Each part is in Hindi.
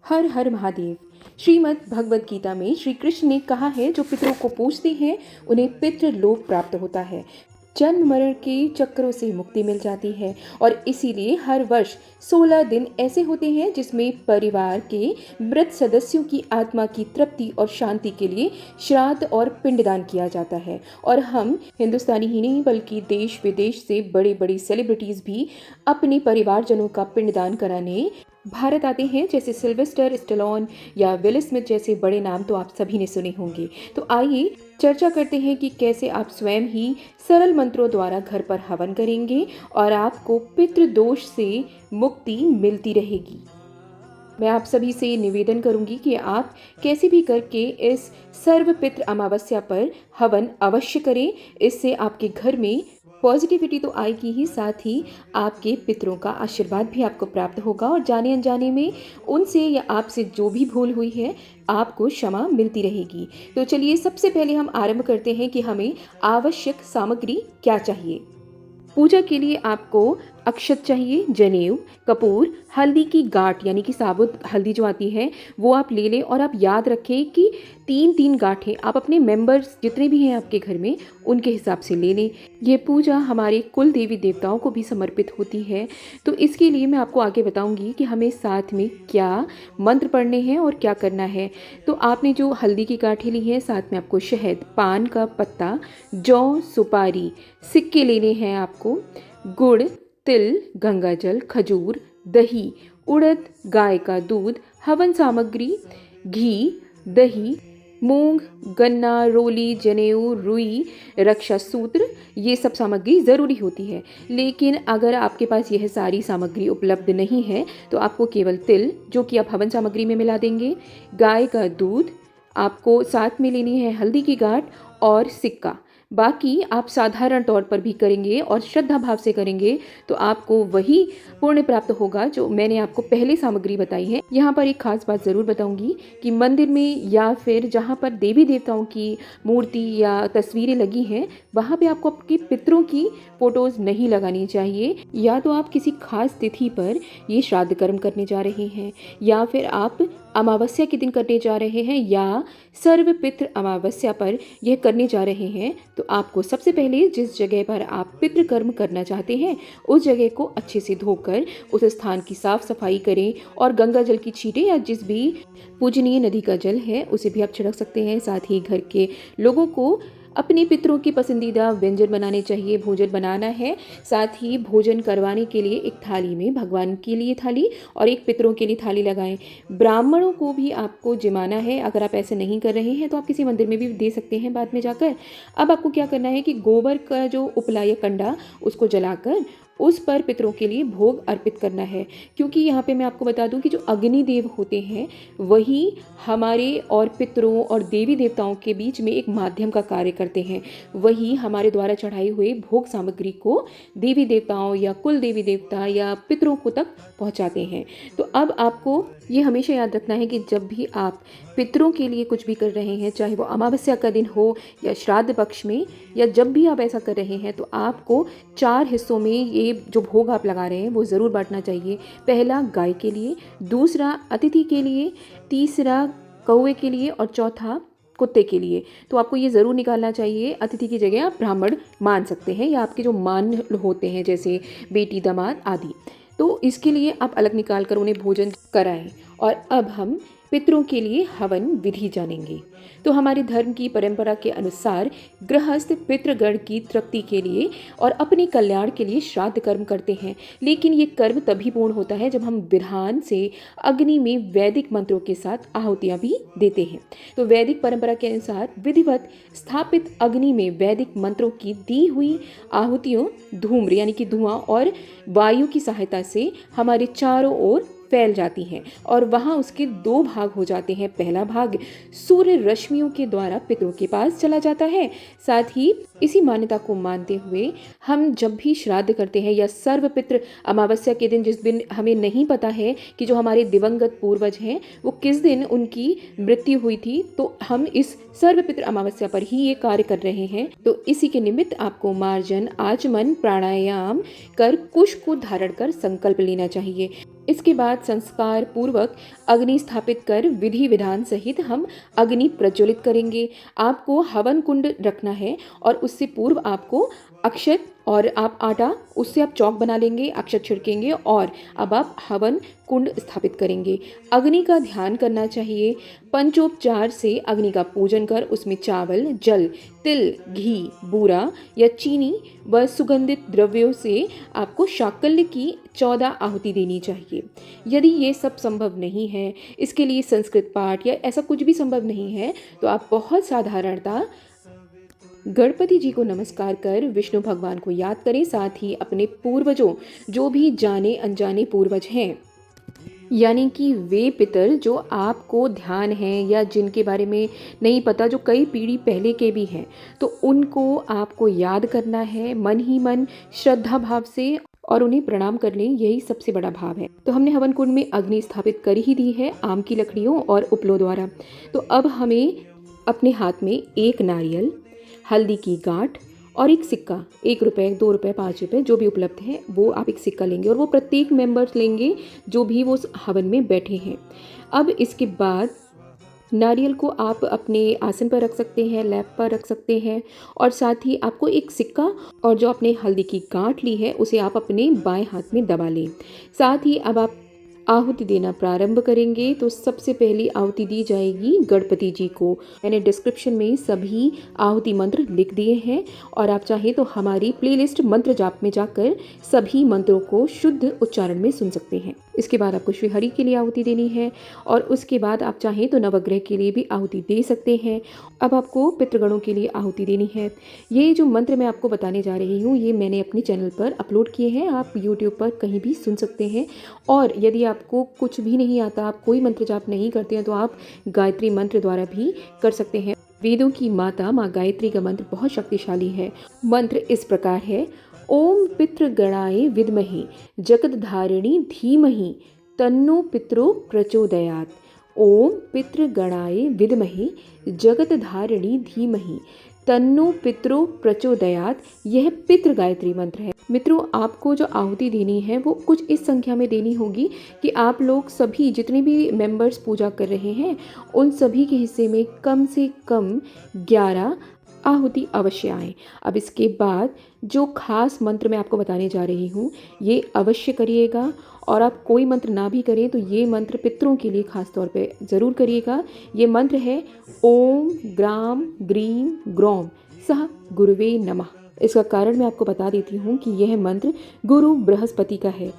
हर हर महादेव। श्रीमद् भगवद गीता में श्री कृष्ण ने कहा है, जो पितरों को पूजते हैं उन्हें पितृलोक प्राप्त होता है, जन्म मरण के चक्रों से मुक्ति मिल जाती है। और इसीलिए हर वर्ष 16 दिन ऐसे होते हैं जिसमें परिवार के मृत सदस्यों की आत्मा की तृप्ति और शांति के लिए श्राद्ध और पिंडदान किया जाता है। और हम हिंदुस्तानी ही नहीं बल्कि देश विदेश से बड़ी बड़ी सेलिब्रिटीज भी अपने परिवारजनों का पिंडदान कराने भारत आते हैं, जैसे सिल्वेस्टर स्टेलोन या विल स्मिथ जैसे बड़े नाम तो आप सभी ने सुने होंगे। तो आइए चर्चा करते हैं कि कैसे आप स्वयं ही सरल मंत्रों द्वारा घर पर हवन करेंगे और आपको पितृदोष से मुक्ति मिलती रहेगी। मैं आप सभी से निवेदन करूंगी कि आप कैसे भी करके इस सर्व पितृ अमावस्या पर हवन अवश्य करें। इससे आपके घर में पॉजिटिविटी तो आएगी ही, साथ ही आपके पितरों का आशीर्वाद भी आपको प्राप्त होगा और जाने अनजाने में उनसे या आपसे जो भी भूल हुई है आपको क्षमा मिलती रहेगी। तो चलिए सबसे पहले हम आरंभ करते हैं कि हमें आवश्यक सामग्री क्या चाहिए। पूजा के लिए आपको अक्षत चाहिए, जनेऊ, कपूर, हल्दी की गांठ यानी कि साबुत हल्दी जो आती है वो आप ले लें। और आप याद रखें कि 3-3 गांठें आप अपने मेंबर्स जितने भी हैं आपके घर में उनके हिसाब से ले लें। ये पूजा हमारे कुल देवी देवताओं को भी समर्पित होती है। तो इसके लिए मैं आपको आगे बताऊंगी कि हमें साथ में क्या मंत्र पढ़ने हैं और क्या करना है। तो आपने जो हल्दी की गांठें ली हैं, साथ में आपको शहद, पान का पत्ता, जौ, सुपारी, सिक्के लेने हैं आपको, गुड़, तिल, गंगाजल, खजूर, दही, उड़द, गाय का दूध, हवन सामग्री, घी, दही, मूंग, गन्ना, रोली, जनेऊ, रुई, रक्षा सूत्र, ये सब सामग्री ज़रूरी होती है। लेकिन अगर आपके पास यह सारी सामग्री उपलब्ध नहीं है तो आपको केवल तिल, जो कि आप हवन सामग्री में मिला देंगे, गाय का दूध, आपको साथ में लेनी है हल्दी की गांठ और सिक्का। बाकी आप साधारण तौर पर भी करेंगे और श्रद्धा भाव से करेंगे तो आपको वही पुण्य प्राप्त होगा जो मैंने आपको पहले सामग्री बताई है। यहाँ पर एक खास बात ज़रूर बताऊंगी कि मंदिर में या फिर जहाँ पर देवी देवताओं की मूर्ति या तस्वीरें लगी हैं वहाँ पे आपको आपके पितरों की फ़ोटोज़ नहीं लगानी चाहिए। या तो आप किसी खास तिथि पर ये श्राद्ध कर्म करने जा रहे हैं या फिर आप अमावस्या के दिन करने जा रहे हैं या सर्व पितृ अमावस्या पर यह करने जा रहे हैं, तो आपको सबसे पहले जिस जगह पर आप पितृ कर्म करना चाहते हैं उस जगह को अच्छे से धोकर उस स्थान की साफ सफाई करें और गंगा जल की छींटे या जिस भी पूजनीय नदी का जल है उसे भी आप छिड़क सकते हैं। साथ ही घर के लोगों को अपने पितरों की पसंदीदा व्यंजन बनाने चाहिए, भोजन बनाना है। साथ ही भोजन करवाने के लिए एक थाली में भगवान के लिए थाली और एक पितरों के लिए थाली लगाएं। ब्राह्मणों को भी आपको जिमाना है। अगर आप ऐसे नहीं कर रहे हैं तो आप किसी मंदिर में भी दे सकते हैं बाद में जाकर। अब आपको क्या करना है कि गोबर का जो उपला या कंडा उसको जलाकर उस पर पितरों के लिए भोग अर्पित करना है। क्योंकि यहाँ पे मैं आपको बता दूं कि जो अग्निदेव होते हैं वही हमारे और पितरों और देवी देवताओं के बीच में एक माध्यम का कार्य करते हैं। वही हमारे द्वारा चढ़ाई हुई भोग सामग्री को देवी देवताओं या कुल देवी देवता या पितरों को तक पहुँचाते हैं। तो अब आपको ये हमेशा याद रखना है कि जब भी आप पितरों के लिए कुछ भी कर रहे हैं, चाहे वो अमावस्या का दिन हो या श्राद्ध पक्ष में, या जब भी आप ऐसा कर रहे हैं तो आपको 4 हिस्सों में ये जो भोग आप लगा रहे हैं वो ज़रूर बांटना चाहिए। पहला गाय के लिए, दूसरा अतिथि के लिए, तीसरा कौवे के लिए और चौथा कुत्ते के लिए। तो आपको ये ज़रूर निकालना चाहिए। अतिथि की जगह आप ब्राह्मण मान सकते हैं या आपके जो मान होते हैं जैसे बेटी, दामाद आदि। तो इसके लिए आप अलग निकाल कर उन्हें भोजन कराएं। और अब हम पितरों के लिए हवन विधि जानेंगे। तो हमारे धर्म की परंपरा के अनुसार गृहस्थ पितृगण की तृप्ति के लिए और अपने कल्याण के लिए श्राद्ध कर्म करते हैं। लेकिन ये कर्म तभी पूर्ण होता है जब हम विधान से अग्नि में वैदिक मंत्रों के साथ आहुतियाँ भी देते हैं। तो वैदिक परंपरा के अनुसार विधिवत स्थापित अग्नि में वैदिक मंत्रों की दी हुई आहुतियों धूम्र यानी कि धुआं और वायु की सहायता से हमारे चारों ओर फैल जाती हैं और वहाँ उसके 2 भाग हो जाते हैं। पहला भाग सूर्य रश्मियों के द्वारा पितरों के पास चला जाता है। साथ ही इसी मान्यता को मानते हुए हम जब भी श्राद्ध करते हैं या सर्व पितृ अमावस्या के दिन, जिस दिन हमें नहीं पता है कि जो हमारे दिवंगत पूर्वज हैं वो किस दिन उनकी मृत्यु हुई थी, तो हम इस सर्व पितृ अमावस्या पर ही ये कार्य कर रहे हैं। तो इसी के निमित्त आपको मार्जन, आचमन, प्राणायाम कर कुश को धारण कर संकल्प लेना चाहिए। इसके बाद संस्कार पूर्वक अग्नि स्थापित कर विधि विधान सहित हम अग्नि प्रज्वलित करेंगे। आपको हवन कुंड रखना है और उससे पूर्व आपको अक्षत और आप आटा, उससे आप चौक बना लेंगे, अक्षत छिड़केंगे और अब आप हवन कुंड स्थापित करेंगे। अग्नि का ध्यान करना चाहिए। पंचोपचार से अग्नि का पूजन कर उसमें चावल, जल, तिल, घी, बूरा या चीनी व सुगंधित द्रव्यों से आपको शाकल्य की 14 आहुति देनी चाहिए। यदि ये सब संभव नहीं है, इसके लिए संस्कृत पाठ या ऐसा कुछ भी संभव नहीं है, तो आप बहुत साधारणता गणपति जी को नमस्कार कर विष्णु भगवान को याद करें। साथ ही अपने पूर्वजों, जो भी जाने अनजाने पूर्वज हैं, यानी कि वे पितर जो आपको ध्यान है या जिनके बारे में नहीं पता, जो कई पीढ़ी पहले के भी हैं, तो उनको आपको याद करना है मन ही मन श्रद्धा भाव से और उन्हें प्रणाम कर लें। यही सबसे बड़ा भाव है। तो हमने हवन कुंड में अग्नि स्थापित कर ही दी है आम की लकड़ियों और उपलों द्वारा। तो अब हमें अपने हाथ में एक नारियल, हल्दी की गांठ और एक सिक्का, 1 रुपये, 2 रुपये, 5 रुपये जो भी उपलब्ध है वो आप एक सिक्का लेंगे और वो प्रत्येक मेंबर्स लेंगे जो भी वो हवन में बैठे हैं। अब इसके बाद नारियल को आप अपने आसन पर रख सकते हैं, लैप पर रख सकते हैं और साथ ही आपको एक सिक्का और जो आपने हल्दी की गांठ ली है उसे आप अपने बाएं हाथ में दबा लें। साथ ही अब आप आहुति देना प्रारंभ करेंगे। तो सबसे पहली आहुति दी जाएगी गणपति जी को। मैंने डिस्क्रिप्शन में सभी आहुति मंत्र लिख दिए हैं और आप चाहें तो हमारी प्लेलिस्ट मंत्र जाप में जाकर सभी मंत्रों को शुद्ध उच्चारण में सुन सकते हैं। इसके बाद आपको श्री हरि के लिए आहुति देनी है और उसके बाद आप चाहें तो नवग्रह के लिए भी आहुति दे सकते हैं। अब आपको पितृगणों के लिए आहुति देनी है। ये जो मंत्र मैं आपको बताने जा रही हूँ ये मैंने अपने चैनल पर अपलोड किए हैं, आप यूट्यूब पर कहीं भी सुन सकते हैं। और यदि आपको कुछ भी नहीं आता, आप कोई मंत्र जाप नहीं करते हैं, तो आप गायत्री मंत्र द्वारा भी कर सकते हैं। वेदों की माता माँ गायत्री का मंत्र बहुत शक्तिशाली है। मंत्र इस प्रकार है: ओम पितृगणाय विद्महे जगतधारिणी धीमहि तन्नो पितरो प्रचोदयात्। ओम पितृगणाय विद्महे जगतधारिणी धीमहि तन्नो पितरो प्रचोदयात्। यह पितृ गायत्री मंत्र है। मित्रों, आपको जो आहुति देनी है वो कुछ इस संख्या में देनी होगी कि आप लोग सभी जितने भी मेंबर्स पूजा कर रहे हैं उन सभी के हिस्से में कम से कम 11 आहुति अवश्य आए। अब इसके बाद जो खास मंत्र मैं आपको बताने जा रही हूँ ये अवश्य करिएगा और आप कोई मंत्र ना भी करें तो ये मंत्र पितरों के लिए खास तौर पे ज़रूर करिएगा। ये मंत्र है ओम ग्राम ग्रीम ग्रौम सह गुरुवे नमः। इसका कारण मैं आपको बता देती हूँ कि यह मंत्र गुरु बृहस्पति का है।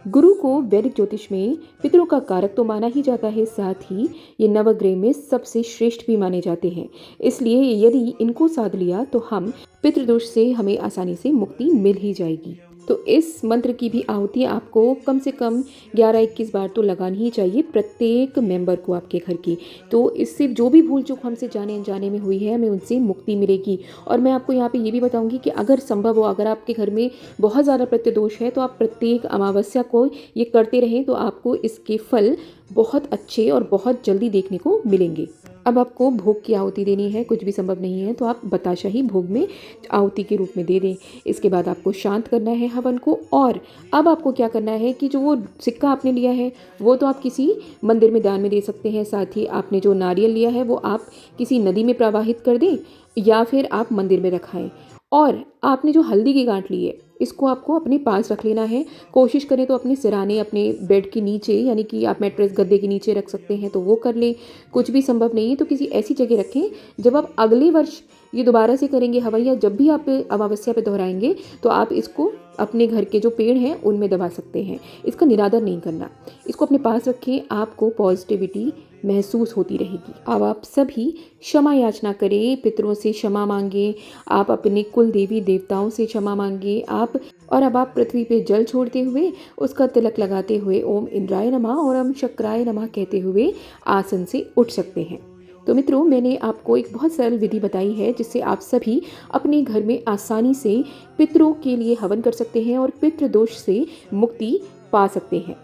गुरु को वैदिक ज्योतिष में पितरों का कारक तो माना ही जाता है, साथ ही ये नवग्रह में सबसे श्रेष्ठ भी माने जाते हैं। इसलिए यदि इनको साध लिया तो हम पितृदोष से हमें आसानी से मुक्ति मिल ही जाएगी। तो इस मंत्र की भी आहुति आपको कम से कम 11-21 बार तो लगानी ही चाहिए प्रत्येक मेंबर को आपके घर की। तो इससे जो भी भूल चूक हमसे जाने अनजाने में हुई है हमें उनसे मुक्ति मिलेगी। और मैं आपको यहाँ पे ये भी बताऊंगी कि अगर संभव हो, अगर आपके घर में बहुत ज़्यादा प्रत्यदोष है तो आप प्रत्येक अमावस्या को ये करते रहें तो आपको इसके फल बहुत अच्छे और बहुत जल्दी देखने को मिलेंगे। अब आपको भोग की आहुति देनी है। कुछ भी संभव नहीं है तो आप बताशा ही भोग में आहुति के रूप में दे दें। इसके बाद आपको शांत करना है हवन को। और अब आपको क्या करना है कि जो वो सिक्का आपने लिया है वो तो आप किसी मंदिर में दान में दे सकते हैं। साथ ही आपने जो नारियल लिया है वो आप किसी नदी में प्रवाहित कर दें या फिर आप मंदिर में रखाएं। और आपने जो हल्दी की गांठ ली है इसको आपको अपने पास रख लेना है। कोशिश करें तो अपने सिराने, अपने बेड के नीचे, यानी कि आप मैट्रेस गद्दे के नीचे रख सकते हैं तो वो कर लें। कुछ भी संभव नहीं है तो किसी ऐसी जगह रखें जब आप अगले वर्ष ये दोबारा से करेंगे हवन या जब भी आप अमावस्या पे दोहराएंगे तो आप इसको अपने घर के जो पेड़ हैं उनमें दबा सकते हैं। इसका निरादर नहीं करना, इसको अपने पास रखें। आपको पॉजिटिविटी महसूस होती रहेगी। अब आप सभी क्षमा याचना करें, पितरों से क्षमा मांगें, आप अपने कुल देवी देवताओं से क्षमा मांगें। अब आप पृथ्वी पे जल छोड़ते हुए उसका तिलक लगाते हुए ओम इंद्राय नमः और ओम शक्राय नमः कहते हुए आसन से उठ सकते हैं। तो मित्रों, मैंने आपको एक बहुत सरल विधि बताई है जिससे आप सभी अपने घर में आसानी से पितरों के लिए हवन कर सकते हैं और पितृदोष से मुक्ति पा सकते हैं।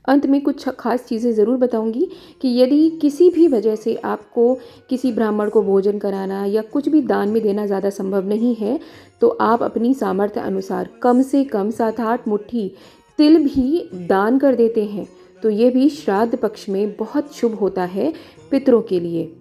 अंत में कुछ खास चीज़ें ज़रूर बताऊंगी कि यदि किसी भी वजह से आपको किसी ब्राह्मण को भोजन कराना या कुछ भी दान में देना ज़्यादा संभव नहीं है तो आप अपनी सामर्थ्य अनुसार कम से कम 7-8 मुट्ठी तिल भी दान कर देते हैं तो ये भी श्राद्ध पक्ष में बहुत शुभ होता है पितरों के लिए।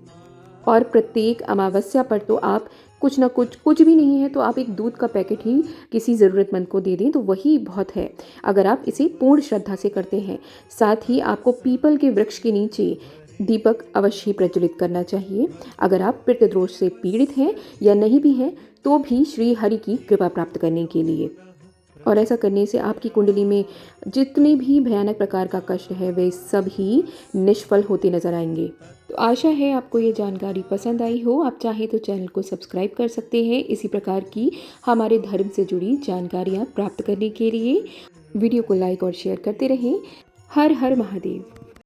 और प्रत्येक अमावस्या पर तो आप कुछ ना कुछ भी नहीं है तो आप एक दूध का पैकेट ही किसी ज़रूरतमंद को दे दें तो वही बहुत है, अगर आप इसे पूर्ण श्रद्धा से करते हैं। साथ ही आपको पीपल के वृक्ष के नीचे दीपक अवश्य प्रज्वलित करना चाहिए। अगर आप पितृदोष से पीड़ित हैं या नहीं भी हैं तो भी श्री हरि की कृपा प्राप्त करने के लिए। और ऐसा करने से आपकी कुंडली में जितने भी भयानक प्रकार का कष्ट है वे सब ही निष्फल होते नजर आएंगे। तो आशा है आपको ये जानकारी पसंद आई हो। आप चाहें तो चैनल को सब्सक्राइब कर सकते हैं इसी प्रकार की हमारे धर्म से जुड़ी जानकारियाँ प्राप्त करने के लिए। वीडियो को लाइक और शेयर करते रहें। हर हर महादेव।